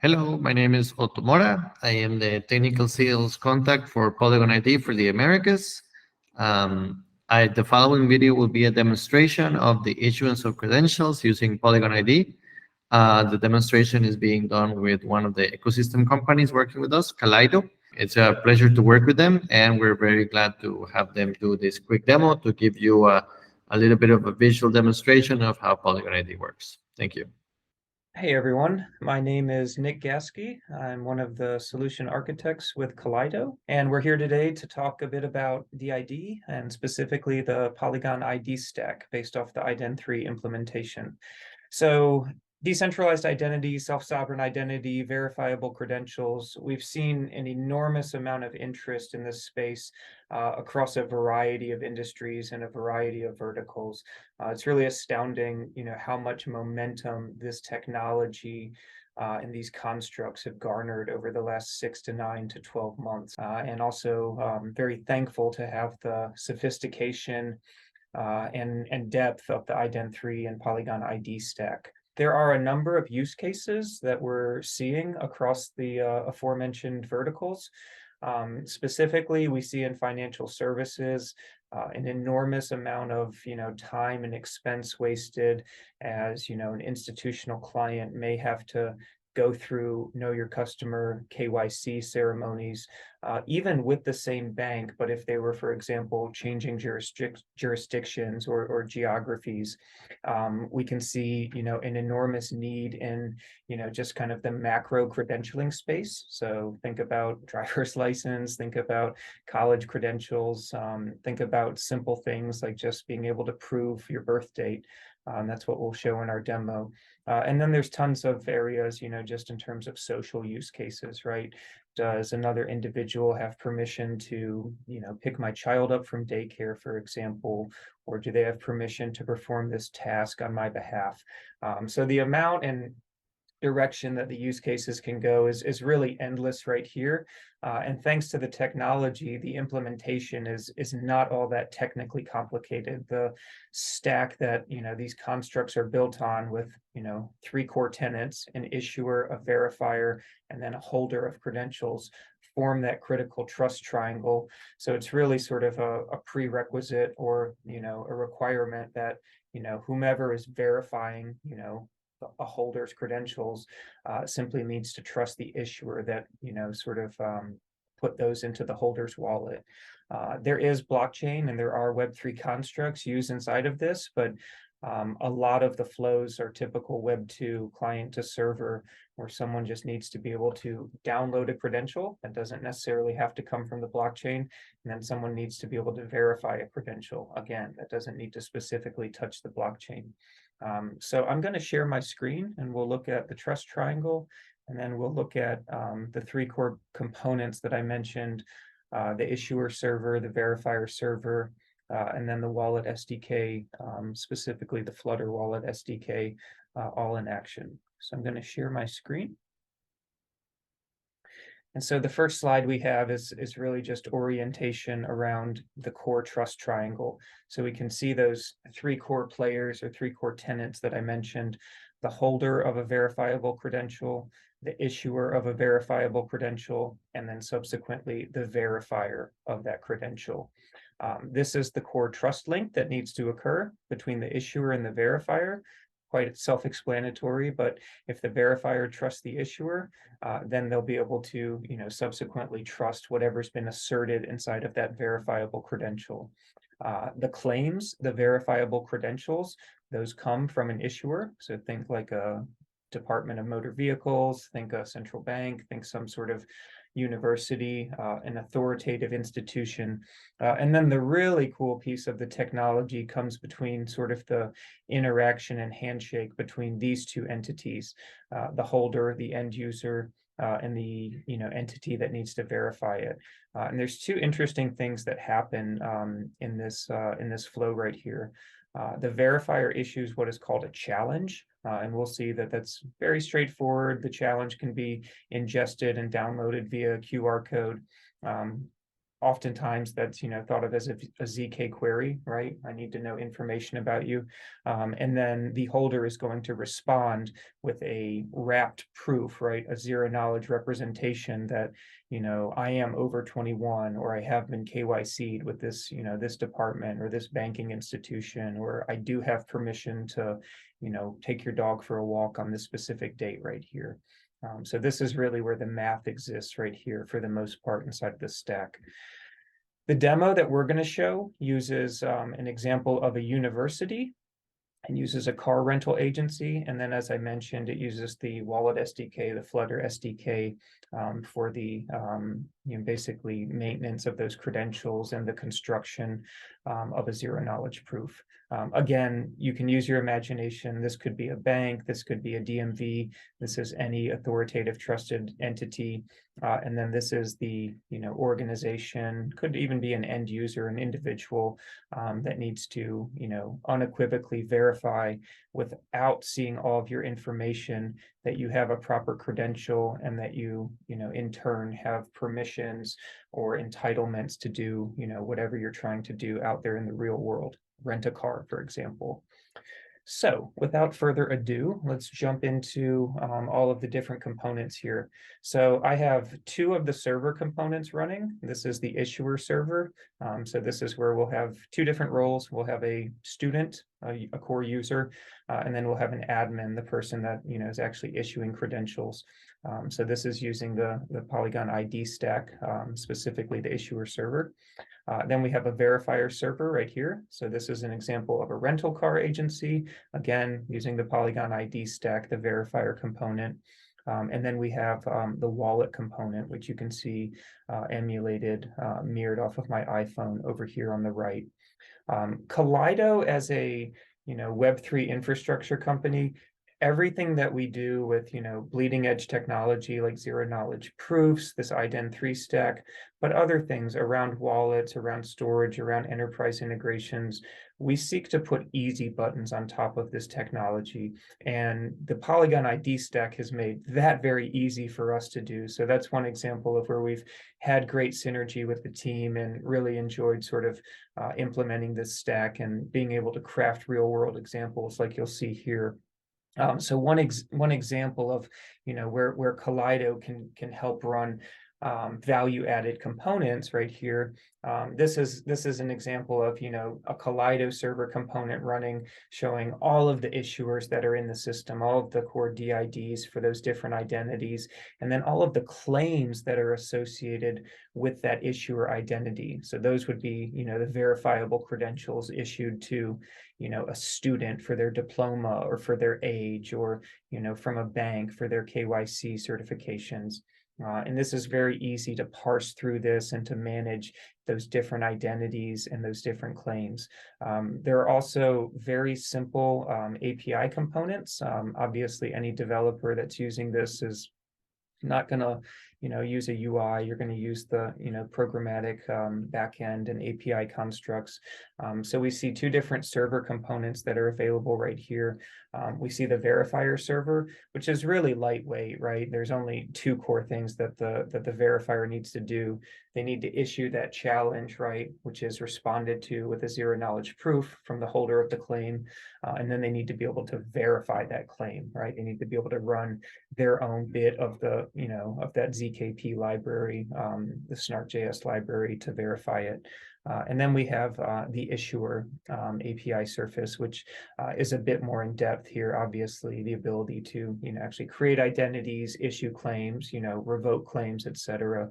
Hello, my name is Otto Mora. I am the technical sales contact for Polygon ID for the Americas. The following video will be a demonstration of the issuance of credentials using Polygon ID. The demonstration is being done with one of the ecosystem companies working with us, Kaleido. It's a pleasure to work with them, and we're very glad to have them do this quick demo to give you a little bit of a visual demonstration of how Polygon ID works. Thank you. Hey everyone, my name is Nick Gasky. I'm one of the solution architects with Kaleido, and we're here today to talk a bit about DID and specifically the Polygon ID stack based off the ident3 implementation. So decentralized identity, self-sovereign identity, verifiable credentials. We've seen an enormous amount of interest in this space across a variety of industries and a variety of verticals. It's really astounding, how much momentum this technology and these constructs have garnered over the last 6 to 9 to 12 months. And also very thankful to have the sophistication and depth of the ident3 and Polygon ID stack. There are a number of use cases that we're seeing across the aforementioned verticals. Specifically, we see in financial services an enormous amount of time and expense wasted as an institutional client may have to go through know your customer KYC ceremonies, even with the same bank, but if they were, for example, changing jurisdictions or geographies, we can see, an enormous need in, just kind of the macro credentialing space. So think about driver's license, think about college credentials, think about simple things like just being able to prove your birth date. That's what we'll show in our demo. And then there's tons of areas, just in terms of social use cases, right? Does another individual have permission to, pick my child up from daycare, for example, or do they have permission to perform this task on my behalf? So the amount and direction that the use cases can go is really endless right here. And thanks to the technology, the implementation is not all that technically complicated. The stack that these constructs are built on with 3 core tenants, an issuer, a verifier, and then a holder of credentials form that critical trust triangle. So it's really sort of a prerequisite or a requirement that whomever is verifying a holder's credentials simply needs to trust the issuer that put those into the holder's wallet. There is blockchain and there are Web3 constructs used inside of this, but a lot of the flows are typical Web2 client to server, where someone just needs to be able to download a credential that doesn't necessarily have to come from the blockchain, and then someone needs to be able to verify a credential. Again, that doesn't need to specifically touch the blockchain. So I'm going to share my screen and we'll look at the trust triangle, and then we'll look at the 3 core components that I mentioned, the issuer server, the verifier server, and then the wallet SDK, specifically the Flutter wallet SDK, all in action. So I'm going to share my screen. And so the first slide we have is really just orientation around the core trust triangle. So we can see those 3 core players or 3 core tenants that I mentioned: the holder of a verifiable credential, the issuer of a verifiable credential, and then subsequently the verifier of that credential. This is the core trust link that needs to occur between the issuer and the verifier. Quite self-explanatory, but if the verifier trusts the issuer, then they'll be able to, subsequently trust whatever's been asserted inside of that verifiable credential. The claims, the verifiable credentials, those come from an issuer. So think like a Department of Motor Vehicles, think a central bank, think some sort of university, an authoritative institution. And then the really cool piece of the technology comes between sort of the interaction and handshake between these 2 entities, the holder, the end user, and the entity that needs to verify it. And there's 2 interesting things that happen in this flow right here. The verifier issues what is called a challenge, and we'll see that that's very straightforward. The challenge can be ingested and downloaded via QR code. oftentimes that's, thought of as a ZK query, right? I need to know information about you. And then the holder is going to respond with a wrapped proof, right? A zero knowledge representation that, I am over 21, or I have been KYC'd with this, this department or this banking institution, or I do have permission to, take your dog for a walk on this specific date right here. So this is really where the math exists right here for the most part inside of this stack. The demo that we're going to show uses an example of a university and uses a car rental agency. And then, as I mentioned, it uses the Wallet SDK, the Flutter SDK, for the basically maintenance of those credentials and the construction of a zero knowledge proof. Again, you can use your imagination. This could be a bank, this could be a DMV, this is any authoritative trusted entity. And then this is the organization, could even be an end user, an individual that needs to unequivocally verify without seeing all of your information that you have a proper credential and that you in turn have permissions or entitlements to do whatever you're trying to do out there in the real world. Rent a car, for example. So without further ado, let's jump into all of the different components here. So I have two of the server components running. This is the issuer server. So this is where we'll have two different roles. We'll have a student, a core user, and then we'll have an admin, the person that is actually issuing credentials. So this is using the Polygon ID stack, specifically the issuer server. Then we have a verifier server right here. So this is an example of a rental car agency, again, using the Polygon ID stack, the verifier component. And then we have the wallet component, which you can see emulated, mirrored off of my iPhone over here on the right. Kaleido, as a Web3 infrastructure company, everything that we do with bleeding edge technology like zero knowledge proofs, this IDEN3 stack, but other things around wallets, around storage, around enterprise integrations, we seek to put easy buttons on top of this technology. And the Polygon ID stack has made that very easy for us to do. So that's one example of where we've had great synergy with the team and really enjoyed sort of implementing this stack and being able to craft real world examples like you'll see here. So one example of where Kaleido can help run value added components right here. This is an example of a Kaleido server component running, showing all of the issuers that are in the system, all of the core DIDs for those different identities, and then all of the claims that are associated with that issuer identity. So those would be the verifiable credentials issued to a student for their diploma or for their age, or from a bank for their KYC certifications. And this is very easy to parse through this and to manage those different identities and those different claims. There are also very simple API components. Obviously, any developer that's using this is not going to use a UI. You're going to use the programmatic backend and API constructs. So we see two different server components that are available right here. We see the verifier server, which is really lightweight, right? There's only two core things that the verifier needs to do. They need to issue that challenge, right, which is responded to with a zero knowledge proof from the holder of the claim. And then they need to be able to verify that claim, right? They need to be able to run their own bit of the, of that ZKP library, the Snark.js library to verify it. And then we have the issuer API surface, which is a bit more in depth here. Obviously, the ability to actually create identities, issue claims, revoke claims, etc.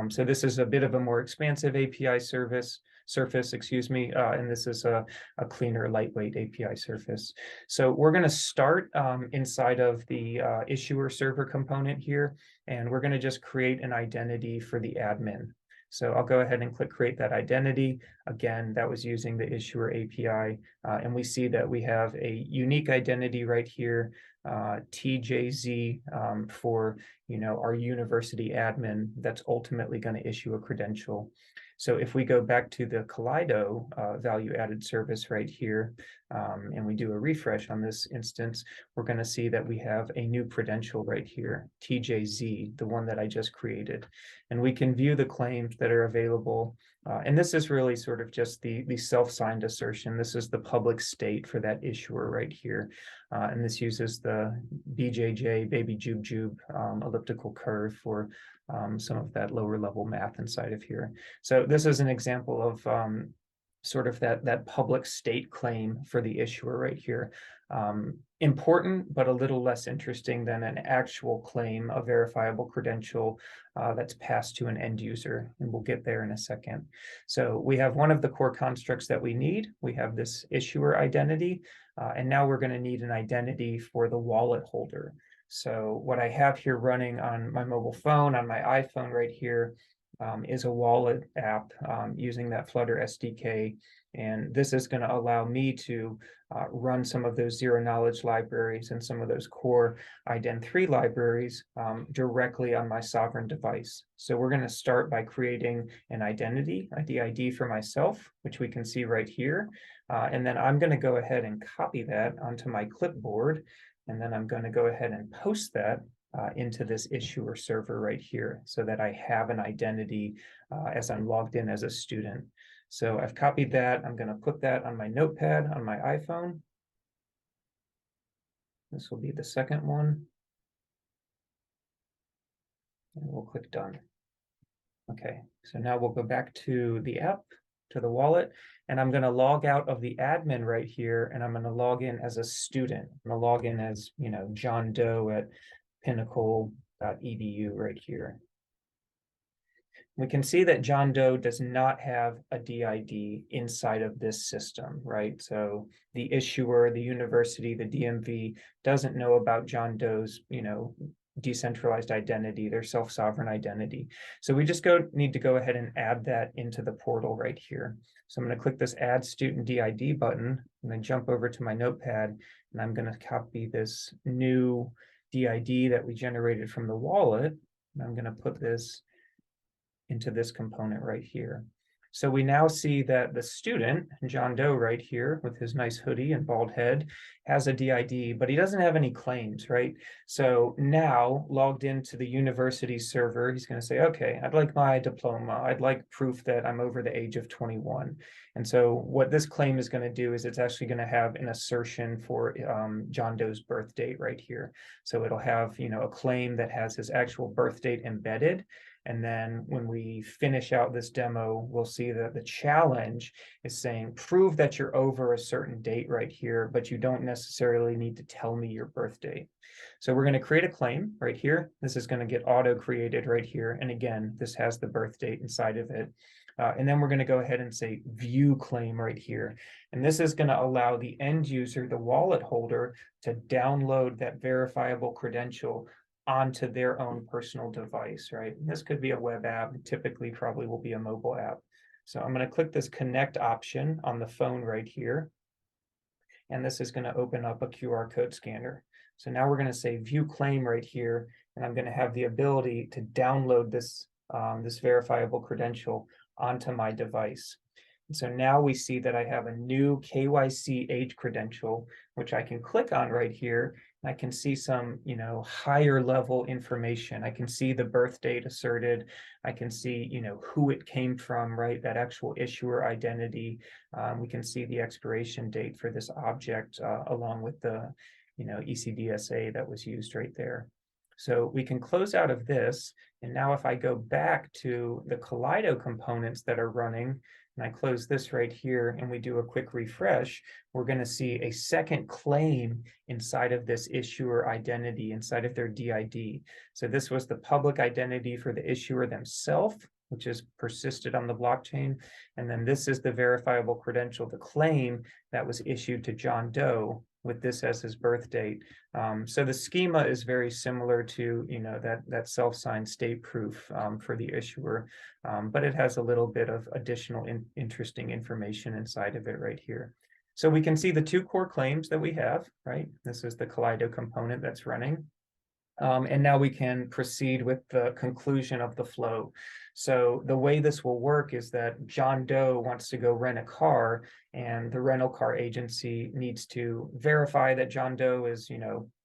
So this is a bit of a more expansive API surface, and this is a cleaner, lightweight API surface. So we're going to start inside of the issuer server component here, and we're going to just create an identity for the admin. So I'll go ahead and click create that identity. Again, that was using the issuer API. And we see that we have a unique identity right here, TJZ, for our university admin that's ultimately going to issue a credential. So if we go back to the Kaleido value added service right here, and we do a refresh on this instance, we're going to see that we have a new credential right here, TJZ, the one that I just created. And we can view the claims that are available. And this is really sort of just the self-signed assertion. This is the public state for that issuer right here. And this uses the BJJ, baby jube jube elliptical curve for some of that lower level math inside of here. So this is an example of sort of that public state claim for the issuer right here. Important, but a little less interesting than an actual claim, a verifiable credential that's passed to an end user. And we'll get there in a second. So we have one of the core constructs that we need. We have this issuer identity, and now we're going to need an identity for the wallet holder. So what I have here running on my mobile phone, on my iPhone right here, is a wallet app using that Flutter SDK. And this is going to allow me to run some of those zero knowledge libraries and some of those core ident3 libraries directly on my sovereign device. So we're going to start by creating an identity, a DID for myself, which we can see right here. And then I'm going to go ahead and copy that onto my clipboard. And then I'm going to go ahead and post that into this issuer server right here so that I have an identity as I'm logged in as a student. So I've copied that. I'm going to put that on my notepad on my iPhone. This will be the second one. And we'll click done. Okay, so now we'll go back to the app, to the wallet, and I'm going to log out of the admin right here, and I'm going to log in as a student. I'm going to log in as, John Doe at pinnacle.edu right here. We can see that John Doe does not have a DID inside of this system, right? So the issuer, the university, the DMV doesn't know about John Doe's, decentralized identity, their self-sovereign identity. So we just need to go ahead and add that into the portal right here. So I'm going to click this Add Student DID button and then jump over to my notepad, and I'm going to copy this new DID that we generated from the wallet, and I'm going to put this into this component right here. So we now see that the student, John Doe right here with his nice hoodie and bald head, has a DID, but he doesn't have any claims, right? So now logged into the university server, he's going to say, okay, I'd like my diploma. I'd like proof that I'm over the age of 21. And so what this claim is going to do is it's actually going to have an assertion for John Doe's birth date right here. So it'll have, a claim that has his actual birth date embedded. And then when we finish out this demo, we'll see that the challenge is saying, prove that you're over a certain date right here, but you don't necessarily need to tell me your birth date. So we're going to create a claim right here. This is going to get auto-created right here. And again, this has the birth date inside of it. And then we're going to go ahead and say view claim right here. And this is going to allow the end user, the wallet holder, to download that verifiable credential onto their own personal device, right? And this could be a web app, typically probably will be a mobile app. So I'm going to click this connect option on the phone right here. And this is going to open up a QR code scanner. So now we're going to say view claim right here, and I'm going to have the ability to download this, this verifiable credential onto my device. And so now we see that I have a new KYC age credential, which I can click on right here. I can see some, higher level information. I can see the birth date asserted. I can see, who it came from, right? That actual issuer identity. We can see the expiration date for this object along with the, ECDSA that was used right there. So we can close out of this. And now if I go back to the Kaleido components that are running, and I close this right here and we do a quick refresh, we're going to see a second claim inside of this issuer identity, inside of their DID. So this was the public identity for the issuer themselves, which is persisted on the blockchain. And then this is the verifiable credential, the claim that was issued to John Doe with this as his birth date. So the schema is very similar to, that self-signed state proof for the issuer, but it has a little bit of additional interesting information inside of it right here. So we can see the two core claims that we have, right? This is the Kaleido component that's running. And now we can proceed with the conclusion of the flow. So the way this will work is that John Doe wants to go rent a car, and the rental car agency needs to verify that John Doe is,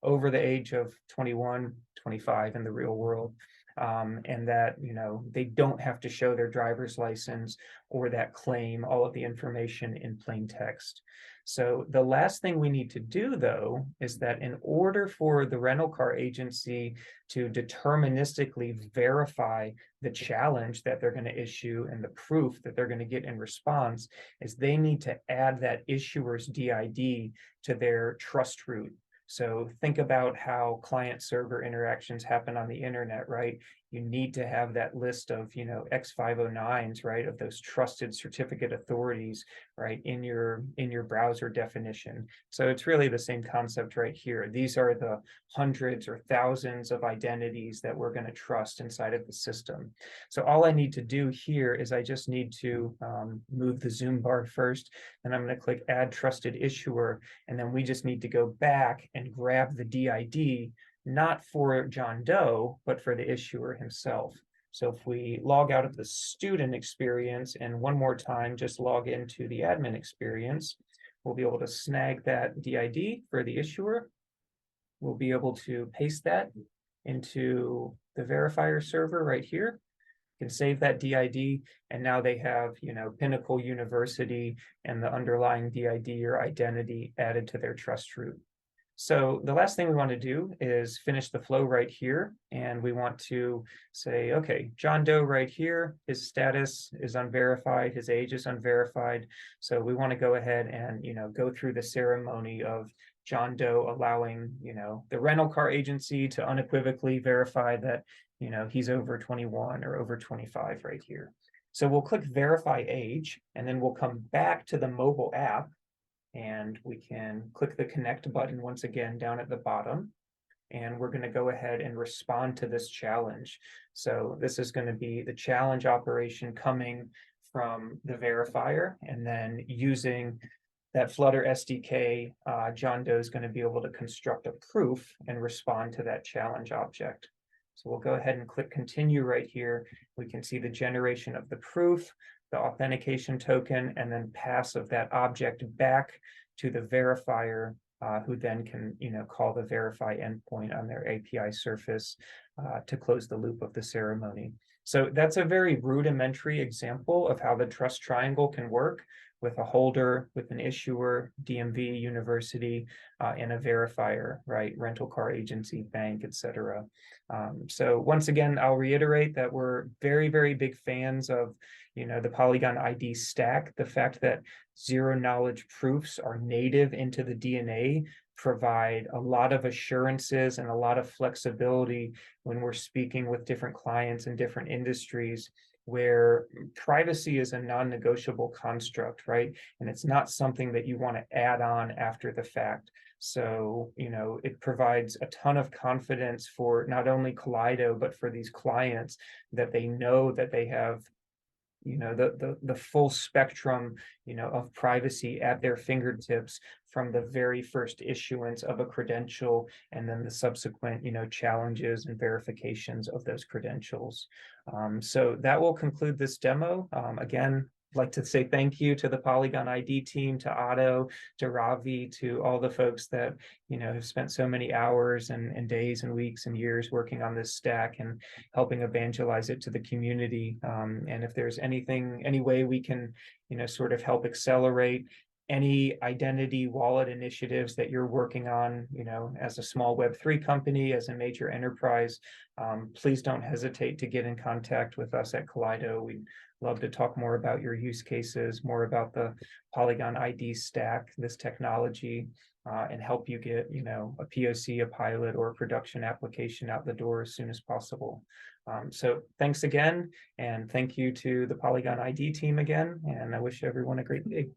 over the age of 21, 25 in the real world. And that, they don't have to show their driver's license or that claim all of the information in plain text. So the last thing we need to do, though, is that in order for the rental car agency to deterministically verify the challenge that they're going to issue and the proof that they're going to get in response, is they need to add that issuer's DID to their trust root. So think about how client-server interactions happen on the internet, right? You need to have that list of, X509s, right, of those trusted certificate authorities, right, in your browser definition. So it's really the same concept right here. These are the hundreds or thousands of identities that we're going to trust inside of the system. So all I need to do here is I just need to move the zoom bar first, and I'm going to click Add Trusted Issuer, and then we just need to go back and grab the DID, not for John Doe, but for the issuer himself. So if we log out of the student experience and one more time, just log into the admin experience, we'll be able to snag that DID for the issuer. We'll be able to paste that into the verifier server right here. You can save that DID, and now they have, Pinnacle University and the underlying DID or identity added to their trust root. So the last thing we want to do is finish the flow right here. And we want to say, okay, John Doe right here, his status is unverified, his age is unverified. So we want to go ahead and, go through the ceremony of John Doe allowing, the rental car agency to unequivocally verify that, he's over 21 or over 25 right here. So we'll click verify age, and then we'll come back to the mobile app, and we can click the connect button once again down at the bottom. And we're going to go ahead and respond to this challenge. So this is going to be the challenge operation coming from the verifier, and then using that Flutter SDK, John Doe is going to be able to construct a proof and respond to that challenge object. So we'll go ahead and click continue right here. We can see the generation of the proof, the authentication token, and then pass of that object back to the verifier, who then can, call the verify endpoint on their API surface to close the loop of the ceremony. So that's a very rudimentary example of how the trust triangle can work with a holder, with an issuer, DMV, university, and a verifier, right? Rental car agency, bank, etc. So once again, I'll reiterate that we're very, very big fans of, the Polygon ID stack. The fact that zero knowledge proofs are native into the DNA provide a lot of assurances and a lot of flexibility when we're speaking with different clients in different industries, where privacy is a non-negotiable construct, right? And it's not something that you want to add on after the fact. So, it provides a ton of confidence for not only Kaleido, but for these clients, that they know that they have, the full spectrum, of privacy at their fingertips from the very first issuance of a credential, and then the subsequent, challenges and verifications of those credentials. So that will conclude this demo. Again, I'd like to say thank you to the Polygon ID team, to Otto, to Ravi, to all the folks that, have spent so many hours and days and weeks and years working on this stack and helping evangelize it to the community. And if there's any way we can, sort of help accelerate any identity wallet initiatives that you're working on, as a small Web3 company, as a major enterprise, please don't hesitate to get in contact with us at Kaleido. We'd love to talk more about your use cases, more about the Polygon ID stack, this technology, and help you get, a POC, a pilot, or a production application out the door as soon as possible. So thanks again, and thank you to the Polygon ID team again, and I wish everyone a great day.